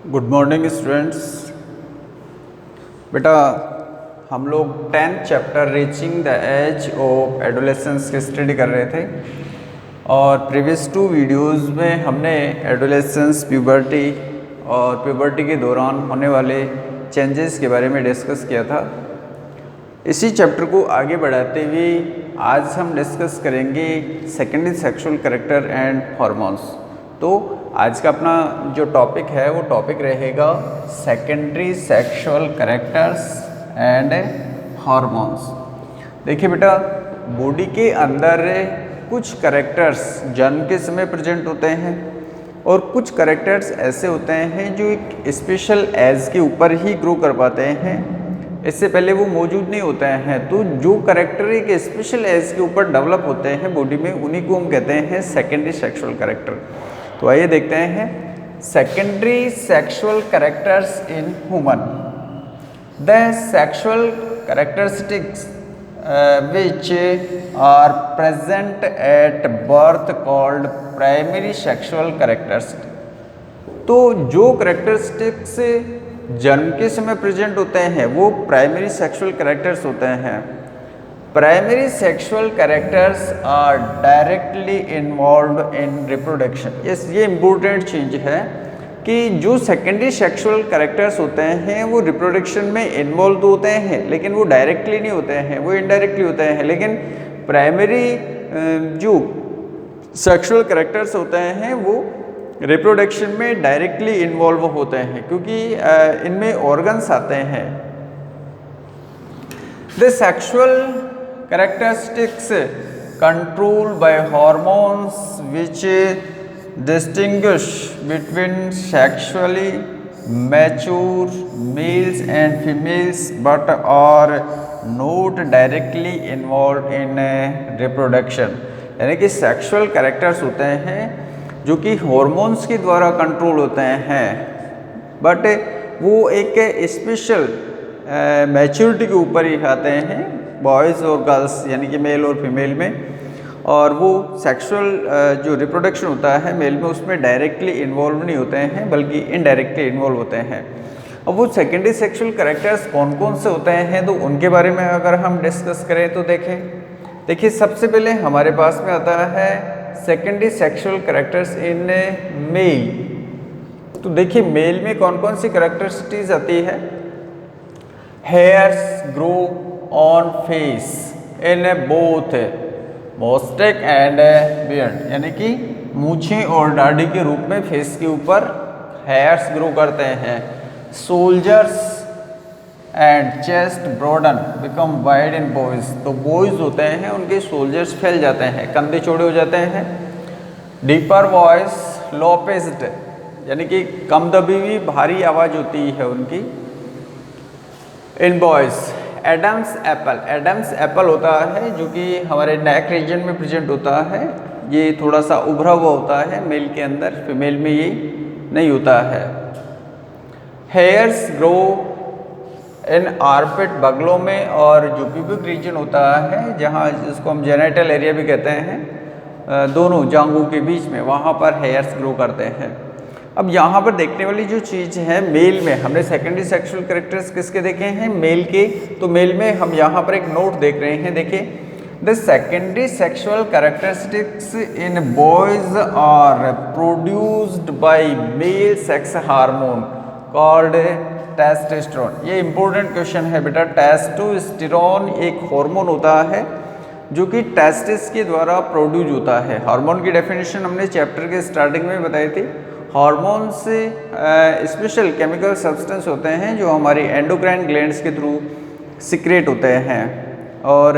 Good morning students. बेटा हम लोग 10th chapter reaching the age of adolescence की स्टडी कर रहे थे और प्रीवियस 2 वीडियोस में हमने एडोलेसेंस, प्यूबर्टी और प्यूबर्टी के दौरान होने वाले चेंजेस के बारे में डिस्कस किया था। इसी चैप्टर को आगे बढ़ाते हुए आज हम डिस्कस करेंगे secondary sexual character and hormones. तो आज का अपना जो टॉपिक है वो टॉपिक रहेगा secondary sexual characters and hormones. देखिए बेटा, बॉडी के अंदर कुछ कैरेक्टर्स जन्म के समय प्रेजेंट होते हैं और कुछ कैरेक्टर्स ऐसे होते हैं जो एक स्पेशल एज के ऊपर ही ग्रो कर पाते हैं, इससे पहले वो मौजूद नहीं होते हैं। तो जो कैरेक्टर एक स्पेशल एज के ऊपर डेवलप होते हैं बॉडी में, उन्हीं को हम कहते हैं सेकेंडरी सेक्सुअल कैरेक्टर। तो आइए देखते हैं secondary sexual characters in human. The sexual characteristics which are present at birth called primary sexual characteristics। तो जो कैरेक्टरिस्टिक्स जन्म के समय प्रेजेंट होते हैं वो प्राइमरी सेक्सुअल कैरेक्टर्स होते हैं। Primary sexual characters are directly involved in reproduction. ये इम्पोर्टेंट चीज है कि जो सेकेंडरी सेक्सुअल कैरेक्टर्स होते हैं वो रिप्रोडक्शन में इन्वॉल्व होते हैं, लेकिन वो डायरेक्टली नहीं होते हैं, वो इनडायरेक्टली होते हैं। लेकिन प्राइमरी जो सेक्सुअल कैरेक्टर्स होते हैं वो रिप्रोडक्शन में डायरेक्टली इन्वॉल्व होते हैं, क्योंकि इनमें ऑर्गन्स आते हैं। The sexual characteristics controlled by hormones which distinguish between sexually mature males and females but are not directly involved in reproduction। यानी कि सेक्सुअल कैरेक्टर्स होते हैं जो कि हॉर्मोन्स के द्वारा कंट्रोल होते हैं, बट वो एक स्पेशल मैच्योरिटी के ऊपर ही आते हैं, बॉयज़ और गर्ल्स यानी कि मेल और फीमेल में। और वो सेक्सुअल जो रिप्रोडक्शन होता है मेल में, उसमें डायरेक्टली इन्वॉल्व नहीं होते हैं बल्कि इनडायरेक्टली इन्वॉल्व होते हैं। अब वो सेकेंडरी सेक्सुअल कैरेक्टर्स कौन कौन से होते हैं तो उनके बारे में अगर हम डिस्कस करें तो देखिए सबसे पहले हमारे पास में आता है secondary sexual characters in male. तो देखिए मेल में कौन कौन सी कैरेक्टरिस्टिक्स आती है। Hairs grow on face in both moustache and beard, यानी कि मूछें और दाढ़ी के रूप में फेस के ऊपर हेयर्स ग्रो करते हैं। Shoulders and chest broaden become wide in boys. तो बॉयज होते हैं उनके सोल्जर्स फैल जाते हैं, कंधे चौड़े हो जाते हैं। डीपर वॉइस लो पिच्ड, यानी कि कम दबी हुई भारी आवाज़ होती है उनकी इन बॉयज। एडम्स एप्पल होता है जो कि हमारे नेक रीजन में प्रेजेंट होता है, ये थोड़ा सा उभरा हुआ होता है मेल के अंदर, फीमेल में ये नहीं होता है। हेयर्स ग्रो इन आर्पिट, बगलों में, और जो प्यूबिक रीजन होता है जहाँ जिसको हम जेनिटल एरिया भी कहते हैं, दोनों जांघों के बीच में, वहाँ पर हेयर्स ग्रो करते हैं। अब यहाँ पर देखने वाली जो चीज़ है मेल में, हमने सेकेंडरी सेक्सुअल कैरेक्टर्स किसके देखे हैं, मेल के। तो मेल में हम यहाँ पर एक नोट देख रहे हैं, देखिए the secondary sexual characteristics in boys are produced by male sex hormone called testosterone. ये इंपॉर्टेंट क्वेश्चन है बेटा। टेस्टोस्टेरोन एक हार्मोन होता है जो कि टेस्टिस के द्वारा प्रोड्यूस होता है। हार्मोन की डेफिनेशन हमने चैप्टर के स्टार्टिंग में बताई थी। हार्मोन्स स्पेशल केमिकल सब्सटेंस होते हैं जो हमारी एंडोक्राइन ग्लैंड्स के थ्रू सिक्रेट होते हैं, और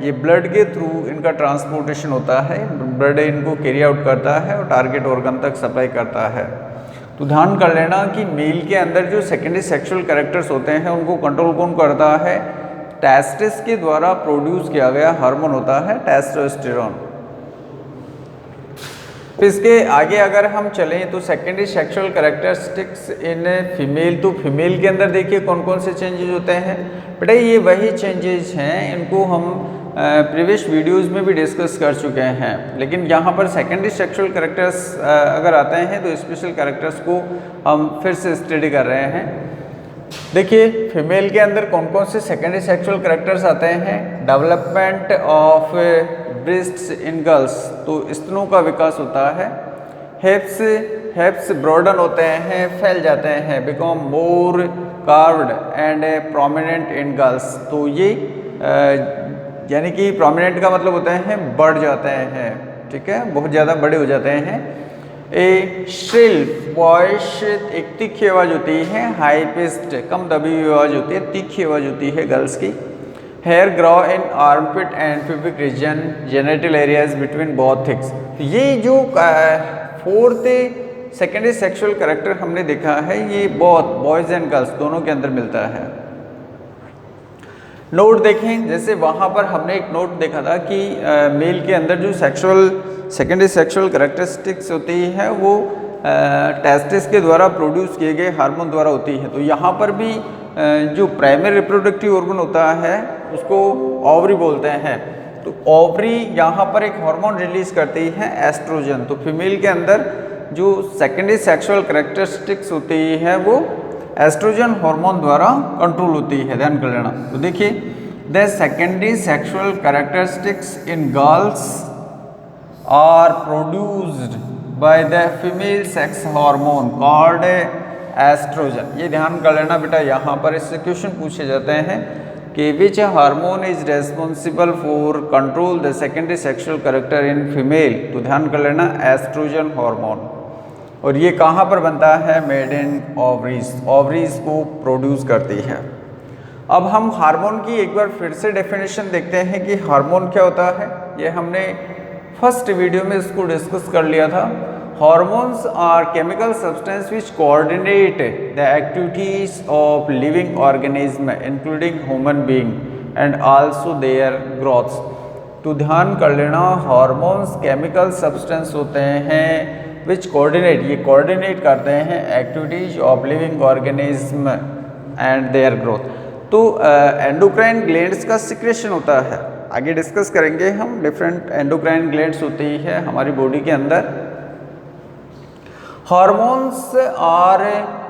ये ब्लड के थ्रू इनका ट्रांसपोर्टेशन होता है। ब्लड इनको कैरी आउट करता है और टारगेट ऑर्गन तक सप्लाई करता है। तो ध्यान कर लेना कि मेल के अंदर जो सेकेंडरी सेक्सुअल कैरेक्टर्स होते हैं उनको कंट्रोल कौन करता है, टेस्टिस के द्वारा प्रोड्यूस किया गया हार्मोन होता है टेस्टोस्टेरोन। फिर इसके आगे अगर हम चलें तो सेकेंडरी सेक्सुअल कैरेक्टरिस्टिक्स इन फीमेल, तो फीमेल के अंदर देखिए कौन कौन से चेंजेस होते हैं। बेटा ये वही चेंजेस हैं, इनको हम प्रीवियस वीडियोस में भी डिस्कस कर चुके हैं, लेकिन यहाँ पर सेकेंडरी सेक्सुअल कैरेक्टर्स अगर आते हैं तो स्पेशल कैरेक्टर्स को हम फिर से स्टडी कर रहे हैं। देखिए फीमेल के अंदर कौन कौन से सेकेंडरी सेक्सुअल कैरेक्टर्स आते हैं। Development of breasts in girls, तो स्तनों का विकास होता है। हिप्स ब्रॉडन होते हैं, फैल जाते हैं, become more carved and prominent in girls, तो ये यानी कि प्रोमिनेंट का मतलब होता है बढ़ जाते हैं, ठीक है, बहुत ज़्यादा बड़े हो जाते हैं। ए श्रिल वॉइस, एक तीखी आवाज़ होती है। हाई पिच्ड, कम दबी हुई आवाज़ होती है, तीखी आवाज़ होती है गर्ल्स की। Hair grow in armpit and pubic region, genital areas between both thighs. ये जो फोर्थ सेकेंडरी सेक्सुअल कैरेक्टर हमने देखा है, ये बहुत बॉयज़ एंड गर्ल्स दोनों के अंदर मिलता है। नोट देखें, जैसे वहाँ पर हमने एक नोट देखा था कि मेल के अंदर जो सेकेंडरी सेक्सुअल कैरेक्टरिस्टिक्स होती है वो टेस्टिस के द्वारा प्रोड्यूस किए गए हार्मोन द्वारा होती है। तो यहाँ पर भी जो प्राइमरी रिप्रोडक्टिव ऑर्गन होता है उसको ओवरी बोलते हैं। तो ओवरी यहाँ पर एक हार्मोन रिलीज करती है एस्ट्रोजन। तो फीमेल के अंदर जो सेकेंडरी सेक्सुअल कैरेक्टरिस्टिक्स होती है वो एस्ट्रोजन हार्मोन द्वारा कंट्रोल होती है, ध्यान कर लेना। तो देखिए the secondary sexual characteristics in girls are produced by the female sex hormone called oestrogen. ये ध्यान कर लेना बेटा, यहाँ पर इससे क्वेश्चन पूछे जाते हैं कि which hormone is responsible for control the secondary sexual character in female. तो ध्यान कर लेना एस्ट्रोजन हार्मोन, और ये कहाँ पर बनता है, मेड इन ओवरीज, ओवरीज को प्रोड्यूस करती है। अब हम हार्मोन की एक बार फिर से डेफिनेशन देखते हैं कि हार्मोन क्या होता है। ये हमने फर्स्ट वीडियो में इसको डिस्कस कर लिया था। Hormones are chemical substance which coordinate the activities of living organism including human being and also their growths. तो ध्यान कर लेना, हार्मोन्स केमिकल सब्सटेंस होते हैं विच कोऑर्डिनेट, ये कोऑर्डिनेट करते हैं activities of living organism and their growth. तो एंडोक्राइन ग्लैंड्स का सिक्रेशन होता है, आगे डिस्कस करेंगे हम। डिफरेंट एंडोक्राइन ग्लैंड्स होती है हमारी बॉडी के अंदर। Hormones are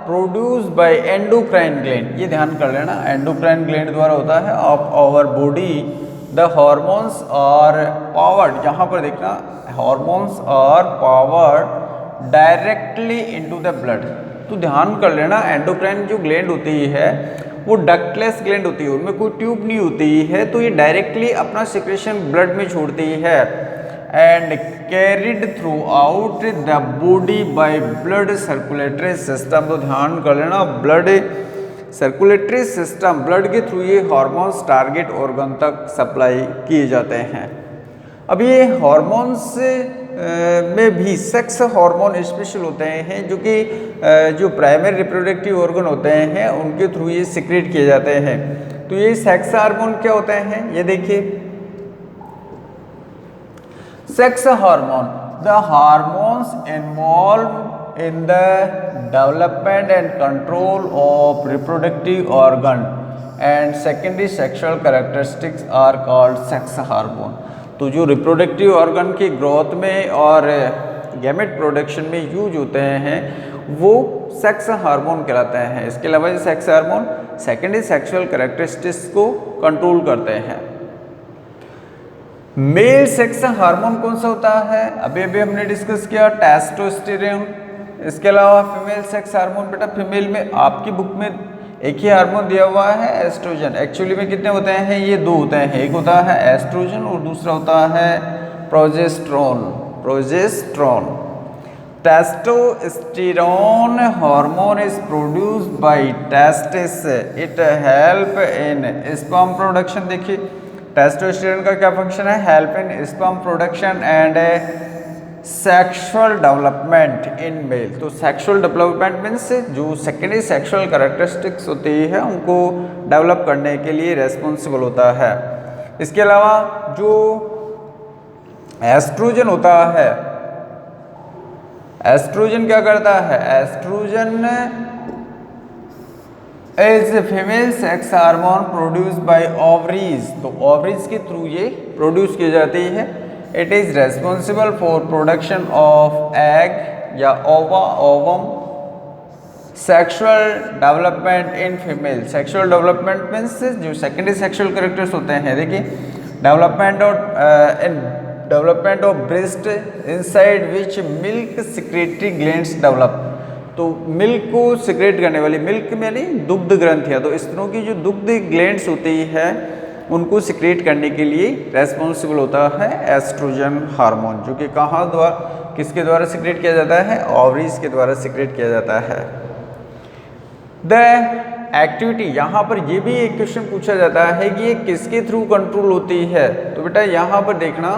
produced by endocrine gland, ये ध्यान कर लेना, एंडोक्राइन ग्लैंड द्वारा होता है of our body. The hormones are poured, यहाँ पर देखना, hormones are poured directly into the blood. तो ध्यान कर लेना, एंडोक्राइन जो ग्लैंड होती है वो डक्टलेस ग्लैंड होती है, उनमें कोई ट्यूब नहीं होती है, तो ये डायरेक्टली अपना सिक्रेशन ब्लड में छोड़ती है and carried through out the body by blood circulatory system. तो ध्यान कर लेना, ब्लड सर्कुलेटरी सिस्टम, ब्लड के थ्रू ये हार्मोन्स टारगेट ऑर्गन तक सप्लाई किए जाते हैं। अब ये हार्मोन्स में भी सेक्स हार्मोन स्पेशल होते हैं जो कि जो प्राइमरी रिप्रोडक्टिव ऑर्गन होते हैं उनके थ्रू ये सिक्रेट किए जाते हैं। तो ये सेक्स हार्मोन क्या होते हैं, ये देखिए, sex hormone, the hormones involve in the development and control of reproductive organ and secondary sexual characteristics are called sex hormone. तो जो रिप्रोडक्टिव ऑर्गन की ग्रोथ में और गैमेट प्रोडक्शन में यूज होते हैं वो सेक्स हार्मोन कहलाते हैं। इसके अलावा ये sex hormone secondary sexual characteristics को कंट्रोल करते हैं। मेल सेक्स हार्मोन कौन सा होता है, अभी अभी हमने डिस्कस किया, टेस्टोस्टेरोन। इसके अलावा फीमेल सेक्स हार्मोन, बेटा फीमेल में आपकी बुक में एक ही हार्मोन दिया हुआ है एस्ट्रोजन। एक्चुअली में कितने होते हैं, ये दो होते हैं, एक होता है एस्ट्रोजन और दूसरा होता है progesterone. Progesterone, testosterone hormone is produced by testis, it help in sperm production. देखिए टेस्टोस्टेरोन का क्या फंक्शन है, help in sperm production and sexual development in male. तो सेक्सुअल डेवलपमेंट मीन्स जो सेकेंडरी सेक्सुअल कैरेक्टरिस्टिक्स होती है उनको डेवलप करने के लिए रेस्पॉन्सिबल होता है। इसके अलावा जो एस्ट्रोजन होता है, एस्ट्रोजन क्या करता है, estrogen as female sex hormone produce by ovaries, तो ओवरीज के थ्रू ये प्रोड्यूस की जाती है। It is responsible for production of egg या ova ovum. Sexual development in female, sexual development means जो सेकेंडरी सेक्सुअल कैरेक्टर्स होते हैं, देखिए development of breast inside which milk secretory glands develop, तो मिल्क को सिक्रेट करने वाली, मिल्क में नहीं दुग्ध ग्रंथियाँ, तो इस तरह की जो दुग्ध ग्लैंड्स होती है उनको सिक्रेट करने के लिए रेस्पॉन्सिबल होता है एस्ट्रोजन हार्मोन, जो कि कहाँ द्वारा, किसके द्वारा सिक्रेट किया जाता है, ओवरीज के द्वारा सिक्रेट किया जाता है। द एक्टिविटी, यहाँ पर ये भी एक क्वेश्चन पूछा जाता है कि ये किसके थ्रू कंट्रोल होती है, तो बेटा यहाँ पर देखना,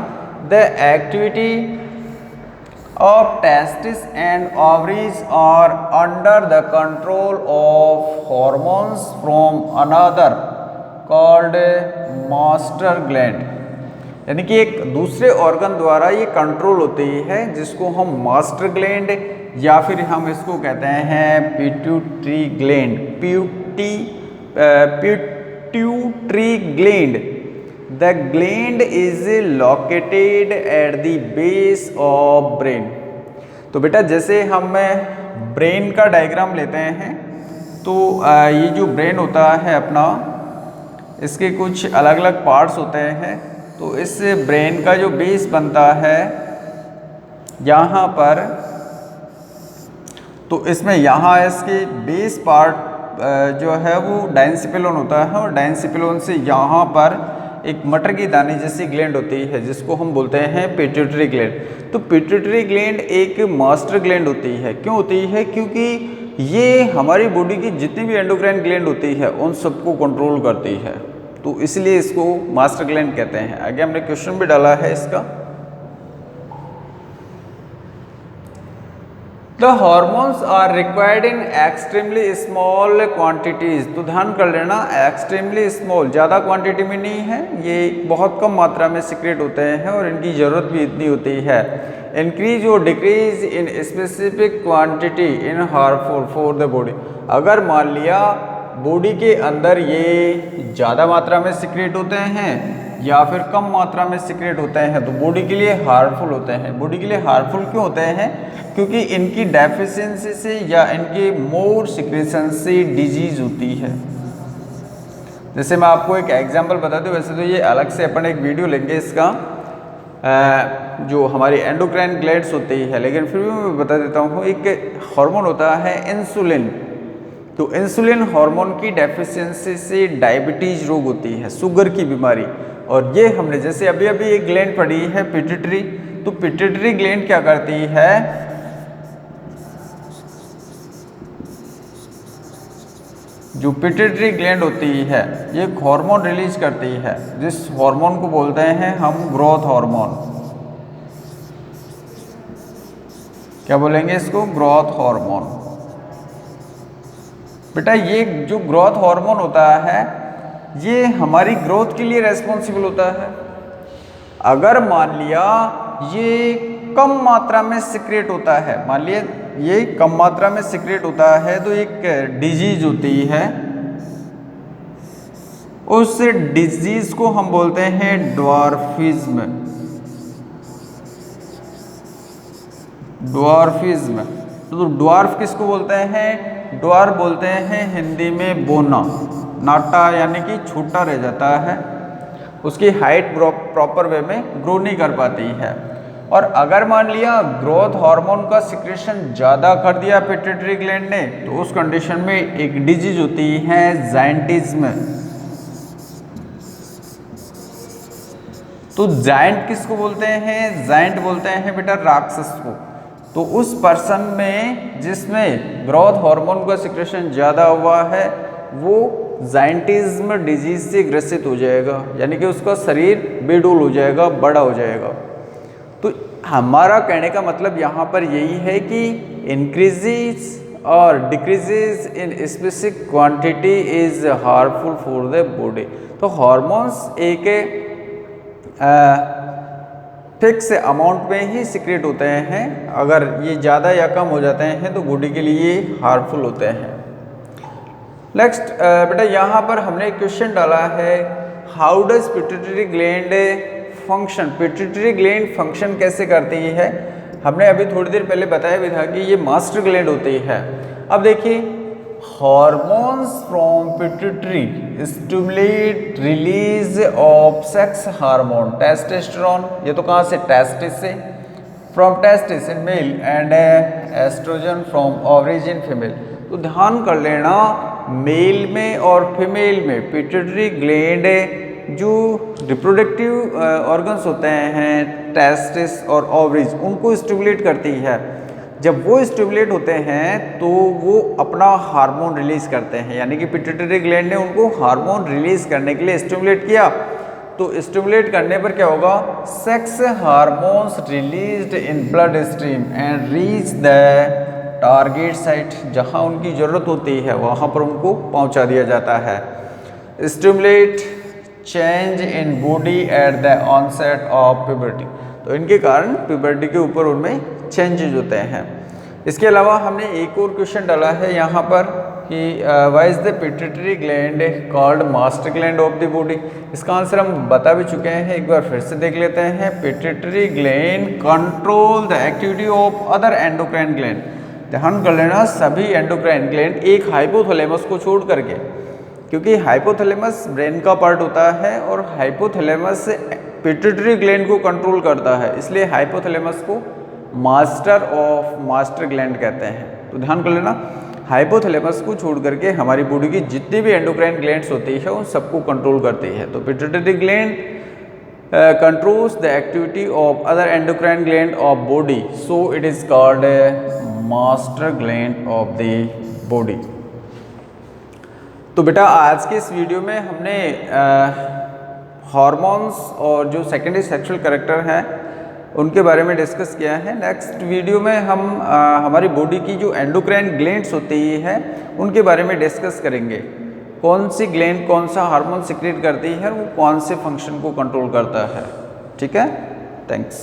the activity of testes and ovaries are under the control of hormones from another called master gland, यानी कि एक दूसरे ऑर्गन द्वारा ये कंट्रोल होती है जिसको हम मास्टर ग्लैंड या फिर हम इसको कहते हैं pituitary gland, pituitary gland. The gland is located at the base of brain, तो बेटा जैसे हम ब्रेन का डायग्राम लेते हैं तो ये जो ब्रेन होता है अपना, इसके कुछ अलग अलग पार्ट्स होते हैं, तो इस ब्रेन का जो बेस बनता है यहाँ पर, तो इसमें यहाँ इसके बेस पार्ट जो है वो डायंसिपिलोन होता है, और डायंसिपिलोन से यहाँ पर एक मटर की दाने जैसी ग्लैंड होती है जिसको हम बोलते हैं पिट्यूटरी ग्लैंड। तो पिट्यूटरी ग्लैंड एक मास्टर ग्लैंड होती है, क्यों होती है, क्योंकि ये हमारी बॉडी की जितनी भी एंडोक्राइन ग्लैंड होती है उन सबको कंट्रोल करती है, तो इसलिए इसको मास्टर ग्लैंड कहते हैं। आगे हमने क्वेश्चन भी डाला है इसका। The hormones are required in extremely small quantities, तो ध्यान कर लेना एक्सट्रीमली स्मॉल, ज़्यादा क्वांटिटी में नहीं है, ये बहुत कम मात्रा में सिक्रेट होते हैं और इनकी ज़रूरत भी इतनी होती है। इंक्रीज और decrease in specific quantity in harmful for the body, अगर मान लिया बॉडी के अंदर ये ज़्यादा मात्रा में सिक्रेट होते हैं या फिर कम मात्रा में सिक्रेट होते हैं तो बॉडी के लिए हार्मफुल होते हैं। बॉडी के लिए हार्मफुल क्यों होते हैं, क्योंकि इनकी डेफिशिएंसी से या इनके मोर सिक्रेशन से डिजीज होती है। जैसे मैं आपको एक एग्जांपल बता दूं, वैसे तो ये अलग से अपन एक वीडियो लेंगे इसका, जो हमारी एंडोक्राइन ग्लैंड्स होती है, लेकिन फिर भी मैं बता देता हूँ, एक हार्मोन होता है इंसुलिन, तो इंसुलिन हार्मोन की डेफिशिएंसी से डायबिटीज रोग होती है, शुगर की बीमारी। और ये हमने जैसे अभी अभी एक ग्लैंड पढ़ी है पिट्यूटरी, तो पिट्यूटरी ग्लैंड क्या करती है, जो पिट्यूटरी ग्लैंड होती है ये एक हार्मोन रिलीज करती है, जिस हार्मोन को बोलते हैं हम ग्रोथ हार्मोन। क्या बोलेंगे इसको, ग्रोथ हार्मोन। बेटा ये जो ग्रोथ हार्मोन होता है ये हमारी ग्रोथ के लिए रेस्पॉन्सिबल होता है। अगर मान लिया ये कम मात्रा में सिक्रेट होता है, मान लिया ये कम मात्रा में सिक्रेट होता है, तो एक डिजीज होती है, उस डिजीज को हम बोलते हैं ड्वार्फिज्म। ड्वार्फिज्म, तो ड्वार्फ किसको बोलते हैं, ड्वार्फ बोलते हैं हिंदी में बोना, नाटा यानी कि छोटा रह जाता है, उसकी हाइट प्रॉपर वे में ग्रो नहीं कर पाती है। और अगर मान लिया ग्रोथ हार्मोन का सिक्रेशन ज़्यादा कर दिया पिट्यूटरी ग्लैंड ने, तो उस कंडीशन में एक डिजीज होती है जायंटिज्म। तो जायंट किसको बोलते हैं, जायंट बोलते हैं बेटा राक्षस को। तो उस पर्सन में जिसमें ग्रोथ हार्मोन का सिक्रेशन ज़्यादा हुआ है वो जायंटिज्म डिजीज से ग्रसित हो जाएगा, यानी कि उसका शरीर बेडोल हो जाएगा, बड़ा हो जाएगा। तो हमारा कहने का मतलब यहाँ पर यही है कि इंक्रीजेस और decreases in specific quantity is harmful for the body. तो हार्मोन्स एक फिक्स अमाउंट में ही सिक्रेट होते हैं, अगर ये ज़्यादा या कम हो जाते हैं तो बॉडी के लिए हार्मफुल होते हैं। नेक्स्ट बेटा यहाँ पर हमने एक क्वेश्चन डाला है, how does pituitary gland function. Pituitary gland function कैसे करती है, हमने अभी थोड़ी देर पहले बताया भी था कि ये मास्टर ग्लैंड होती है। अब देखिए, hormones from pituitary stimulate release of sex hormone testosterone, ये तो कहाँ से, टेस्टिस से, from testis in male and estrogen from ovaries in female. तो ध्यान कर लेना, मेल में और फीमेल में पिट्यूटरी ग्लैंड जो रिप्रोडक्टिव ऑर्गन्स होते हैं, टेस्टिस और ओवरीज, उनको स्टिमुलेट करती है। जब वो स्टिमुलेट होते हैं तो वो अपना हार्मोन रिलीज करते हैं, यानी कि पिट्यूटरी ग्लैंड ने उनको हार्मोन रिलीज करने के लिए स्टिमुलेट किया। तो स्टिमुलेट करने पर क्या होगा, sex hormones released in blood stream and reach the target site, जहां उनकी ज़रूरत होती है वहां पर उनको पहुंचा दिया जाता है। Stimulate change in body at the onset of puberty, तो इनके कारण प्यूबर्टी के ऊपर उनमें चेंजेज होते हैं। इसके अलावा हमने एक और क्वेश्चन डाला है यहाँ पर कि why is the pituitary gland called master gland of the body. इसका आंसर हम बता भी चुके हैं, एक बार फिर से देख लेते हैं। Pituitary gland control the activity of other endocrine gland. ध्यान कर लेना, सभी एंडोक्राइन ग्लैंड एक हाइपोथैलेमस को छोड़ करके, क्योंकि हाइपोथैलेमस ब्रेन का पार्ट होता है और हाइपोथैलेमस पिट्यूटरी ग्लैंड को कंट्रोल करता है, इसलिए हाइपोथैलेमस को मास्टर ग्लैंड कहते हैं। तो ध्यान कर लेना, हाइपोथैलेमस को छोड़ करके हमारी बॉडी की जितनी भी एंडोक्राइन ग्लैंड्स होती है उन सबको कंट्रोल करती है। तो pituitary gland controls the activity of other endocrine gland of body, so it is called master gland of the body. तो बेटा आज के इस वीडियो में हमने हार्मोन्स और जो सेकेंडरी सेक्सुअल कैरेक्टर हैं उनके बारे में डिस्कस किया है। नेक्स्ट वीडियो में हम हमारी बॉडी की जो एंडोक्राइन ग्लैंड्स होती है उनके बारे में डिस्कस करेंगे। कौन सी ग्लैंड कौन सा हार्मोन सिक्रेट करती है, वो कौन से फंक्शन को कंट्रोल करता है। ठीक है, थैंक्स।